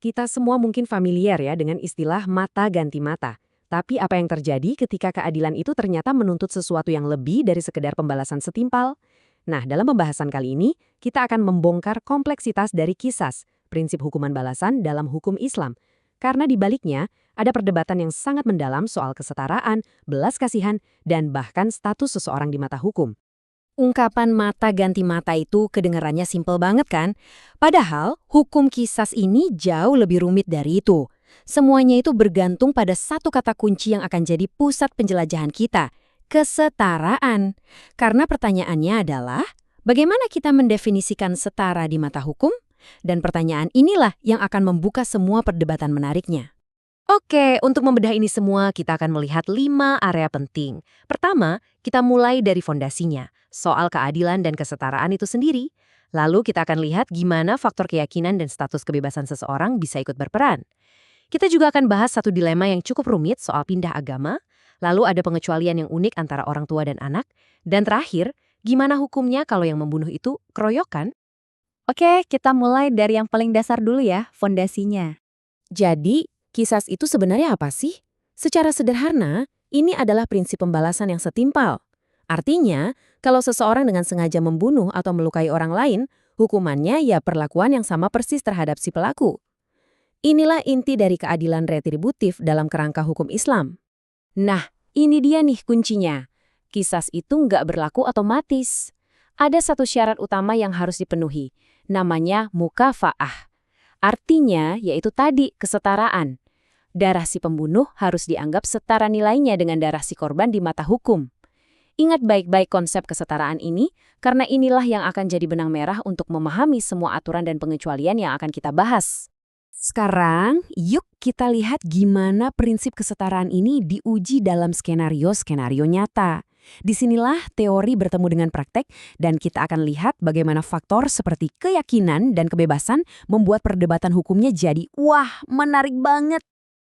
Kita semua mungkin familiar ya dengan istilah mata ganti mata. Tapi apa yang terjadi ketika keadilan itu ternyata menuntut sesuatu yang lebih dari sekedar pembalasan setimpal? Nah, dalam pembahasan kali ini, kita akan membongkar kompleksitas dari qisas, prinsip hukuman balasan dalam hukum Islam. Karena di baliknya, ada perdebatan yang sangat mendalam soal kesetaraan, belas kasihan, dan bahkan status seseorang di mata hukum. Ungkapan mata ganti mata itu kedengarannya simpel banget kan? Padahal hukum qisas ini jauh lebih rumit dari itu. Semuanya itu bergantung pada satu kata kunci yang akan jadi pusat penjelajahan kita, kesetaraan. Karena pertanyaannya adalah, bagaimana kita mendefinisikan setara di mata hukum? Dan pertanyaan inilah yang akan membuka semua perdebatan menariknya. Oke, untuk membedah ini semua, kita akan melihat 5 area penting. Pertama, kita mulai dari fondasinya, soal keadilan dan kesetaraan itu sendiri. Lalu kita akan lihat gimana faktor keyakinan dan status kebebasan seseorang bisa ikut berperan. Kita juga akan bahas satu dilema yang cukup rumit soal pindah agama, lalu ada pengecualian yang unik antara orang tua dan anak, dan terakhir, gimana hukumnya kalau yang membunuh itu keroyokan? Oke, kita mulai dari yang paling dasar dulu ya, fondasinya. Jadi, qisas itu sebenarnya apa sih? Secara sederhana, ini adalah prinsip pembalasan yang setimpal. Artinya, kalau seseorang dengan sengaja membunuh atau melukai orang lain, hukumannya ya perlakuan yang sama persis terhadap si pelaku. Inilah inti dari keadilan retributif dalam kerangka hukum Islam. Nah, ini dia nih kuncinya. Qisas itu nggak berlaku otomatis. Ada satu syarat utama yang harus dipenuhi, namanya mukafa'ah. Artinya, yaitu tadi, kesetaraan. Darah si pembunuh harus dianggap setara nilainya dengan darah si korban di mata hukum. Ingat baik-baik konsep kesetaraan ini, karena inilah yang akan jadi benang merah untuk memahami semua aturan dan pengecualian yang akan kita bahas. Sekarang, yuk kita lihat gimana prinsip kesetaraan ini diuji dalam skenario-skenario nyata. Disinilah teori bertemu dengan praktek, dan kita akan lihat bagaimana faktor seperti keyakinan dan kebebasan membuat perdebatan hukumnya jadi, wah, menarik banget.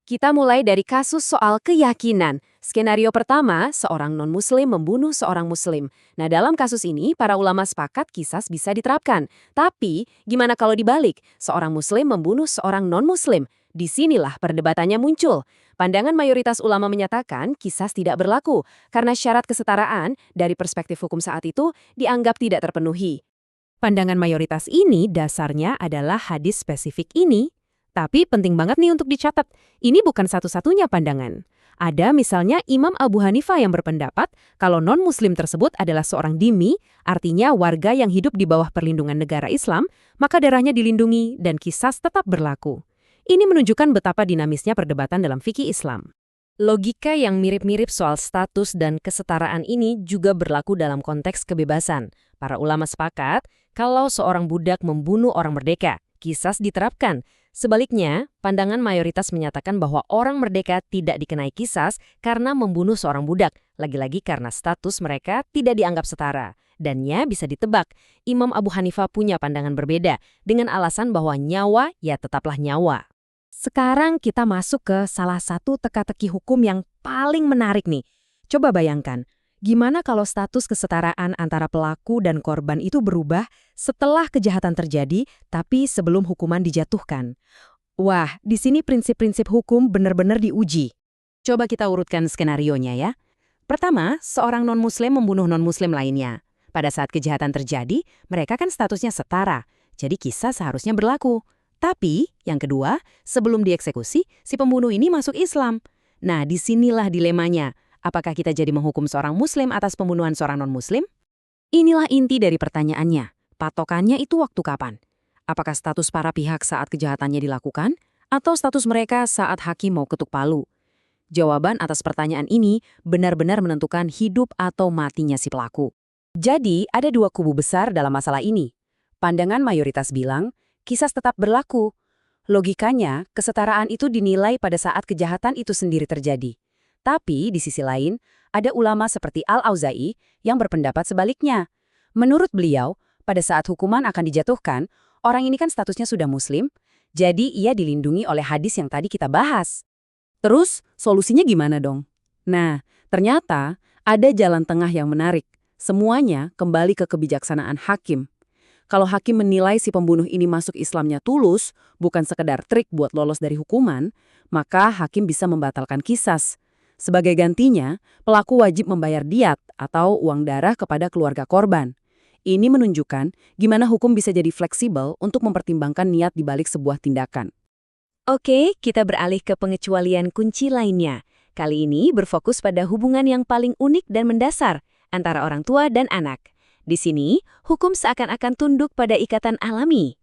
Kita mulai dari kasus soal keyakinan. Skenario pertama, seorang non-muslim membunuh seorang muslim. Nah, dalam kasus ini, para ulama sepakat qisas bisa diterapkan. Tapi, gimana kalau dibalik? Seorang muslim membunuh seorang non-muslim. Disinilah perdebatannya muncul. Pandangan mayoritas ulama menyatakan qisas tidak berlaku, karena syarat kesetaraan dari perspektif hukum saat itu dianggap tidak terpenuhi. Pandangan mayoritas ini dasarnya adalah hadis spesifik ini. Tapi penting banget nih untuk dicatat, ini bukan satu-satunya pandangan. Ada misalnya Imam Abu Hanifah yang berpendapat kalau non-muslim tersebut adalah seorang dhimmi, artinya warga yang hidup di bawah perlindungan negara Islam, maka darahnya dilindungi dan qisas tetap berlaku. Ini menunjukkan betapa dinamisnya perdebatan dalam fikih Islam. Logika yang mirip-mirip soal status dan kesetaraan ini juga berlaku dalam konteks kebebasan. Para ulama sepakat kalau seorang budak membunuh orang merdeka, qisas diterapkan. Sebaliknya, pandangan mayoritas menyatakan bahwa orang merdeka tidak dikenai qisas karena membunuh seorang budak, lagi-lagi karena status mereka tidak dianggap setara. Dannya bisa ditebak, Imam Abu Hanifah punya pandangan berbeda, dengan alasan bahwa nyawa ya tetaplah nyawa. Sekarang kita masuk ke salah satu teka-teki hukum yang paling menarik nih. Coba bayangkan, gimana kalau status kesetaraan antara pelaku dan korban itu berubah setelah kejahatan terjadi, tapi sebelum hukuman dijatuhkan? Wah, di sini prinsip-prinsip hukum benar-benar diuji. Coba kita urutkan skenarionya ya. Pertama, seorang non-muslim membunuh non-muslim lainnya. Pada saat kejahatan terjadi, mereka kan statusnya setara, jadi qisas seharusnya berlaku. Tapi, yang kedua, sebelum dieksekusi, si pembunuh ini masuk Islam. Nah, disinilah dilemanya. Apakah kita jadi menghukum seorang muslim atas pembunuhan seorang non-muslim? Inilah inti dari pertanyaannya. Patokannya itu waktu kapan? Apakah status para pihak saat kejahatannya dilakukan? Atau status mereka saat hakim mau ketuk palu? Jawaban atas pertanyaan ini benar-benar menentukan hidup atau matinya si pelaku. Jadi, ada dua kubu besar dalam masalah ini. Pandangan mayoritas bilang, qisas tetap berlaku. Logikanya, kesetaraan itu dinilai pada saat kejahatan itu sendiri terjadi. Tapi, di sisi lain, ada ulama seperti Al-Auza'i yang berpendapat sebaliknya. Menurut beliau, pada saat hukuman akan dijatuhkan, orang ini kan statusnya sudah muslim, jadi ia dilindungi oleh hadis yang tadi kita bahas. Terus, solusinya gimana dong? Nah, ternyata ada jalan tengah yang menarik. Semuanya kembali ke kebijaksanaan hakim. Kalau hakim menilai si pembunuh ini masuk Islamnya tulus, bukan sekedar trik buat lolos dari hukuman, maka hakim bisa membatalkan kisas. Sebagai gantinya, pelaku wajib membayar diat atau uang darah kepada keluarga korban. Ini menunjukkan gimana hukum bisa jadi fleksibel untuk mempertimbangkan niat di balik sebuah tindakan. Oke, kita beralih ke pengecualian kunci lainnya. Kali ini berfokus pada hubungan yang paling unik dan mendasar antara orang tua dan anak. Di sini, hukum seakan-akan tunduk pada ikatan alami.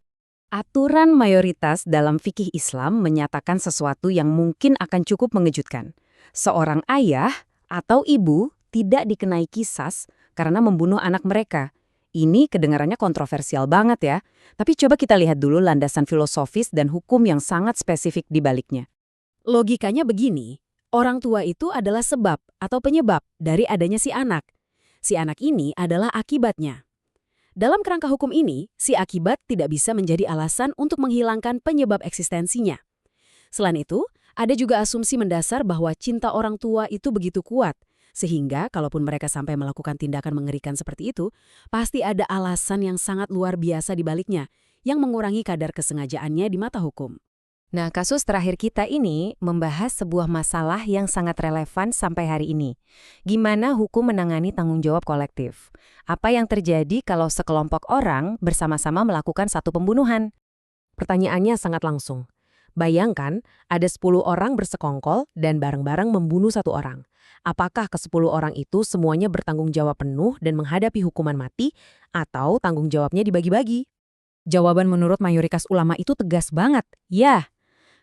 Aturan mayoritas dalam fikih Islam menyatakan sesuatu yang mungkin akan cukup mengejutkan. Seorang ayah atau ibu tidak dikenai kisas karena membunuh anak mereka. Ini kedengarannya kontroversial banget ya, tapi coba kita lihat dulu landasan filosofis dan hukum yang sangat spesifik di baliknya. Logikanya begini, orang tua itu adalah sebab atau penyebab dari adanya si anak. Si anak ini adalah akibatnya. Dalam kerangka hukum ini, si akibat tidak bisa menjadi alasan untuk menghilangkan penyebab eksistensinya. Selain itu, ada juga asumsi mendasar bahwa cinta orang tua itu begitu kuat, sehingga kalaupun mereka sampai melakukan tindakan mengerikan seperti itu, pasti ada alasan yang sangat luar biasa di baliknya, yang mengurangi kadar kesengajaannya di mata hukum. Nah, kasus terakhir kita ini membahas sebuah masalah yang sangat relevan sampai hari ini. Gimana hukum menangani tanggung jawab kolektif? Apa yang terjadi kalau sekelompok orang bersama-sama melakukan satu pembunuhan? Pertanyaannya sangat langsung. Bayangkan ada 10 orang bersekongkol dan bareng-bareng membunuh satu orang. Apakah ke-10 orang itu semuanya bertanggung jawab penuh dan menghadapi hukuman mati, atau tanggung jawabnya dibagi-bagi? Jawaban menurut mayoritas ulama itu tegas banget. Ya,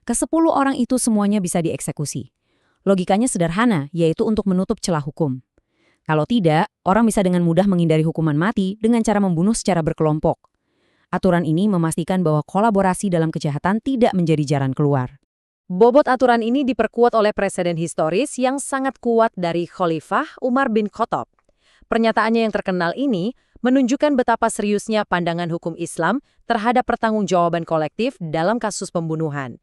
ke-10 orang itu semuanya bisa dieksekusi. Logikanya sederhana, yaitu untuk menutup celah hukum. Kalau tidak, orang bisa dengan mudah menghindari hukuman mati dengan cara membunuh secara berkelompok. Aturan ini memastikan bahwa kolaborasi dalam kejahatan tidak menjadi jalan keluar. Bobot aturan ini diperkuat oleh presiden historis yang sangat kuat dari Khalifah Umar bin Khattab. Pernyataannya yang terkenal ini menunjukkan betapa seriusnya pandangan hukum Islam terhadap pertanggungjawaban kolektif dalam kasus pembunuhan.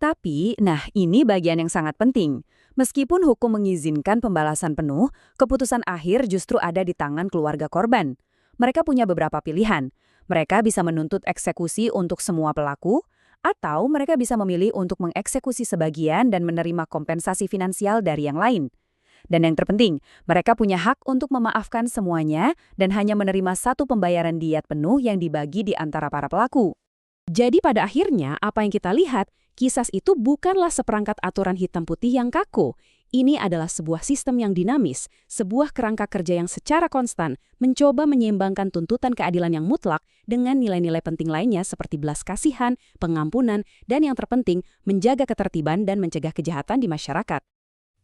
Tapi, ini bagian yang sangat penting. Meskipun hukum mengizinkan pembalasan penuh, keputusan akhir justru ada di tangan keluarga korban. Mereka punya beberapa pilihan. Mereka bisa menuntut eksekusi untuk semua pelaku, atau mereka bisa memilih untuk mengeksekusi sebagian dan menerima kompensasi finansial dari yang lain. Dan yang terpenting, mereka punya hak untuk memaafkan semuanya dan hanya menerima satu pembayaran diat penuh yang dibagi di antara para pelaku. Jadi pada akhirnya, apa yang kita lihat, kisas itu bukanlah seperangkat aturan hitam putih yang kaku. Ini adalah sebuah sistem yang dinamis, sebuah kerangka kerja yang secara konstan mencoba menyeimbangkan tuntutan keadilan yang mutlak dengan nilai-nilai penting lainnya seperti belas kasihan, pengampunan, dan yang terpenting, menjaga ketertiban dan mencegah kejahatan di masyarakat.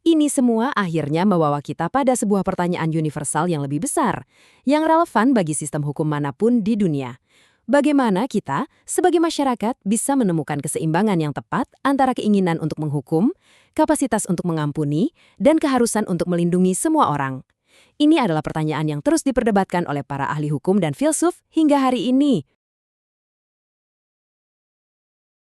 Ini semua akhirnya membawa kita pada sebuah pertanyaan universal yang lebih besar, yang relevan bagi sistem hukum manapun di dunia. Bagaimana kita, sebagai masyarakat, bisa menemukan keseimbangan yang tepat antara keinginan untuk menghukum, kapasitas untuk mengampuni, dan keharusan untuk melindungi semua orang? Ini adalah pertanyaan yang terus diperdebatkan oleh para ahli hukum dan filsuf hingga hari ini.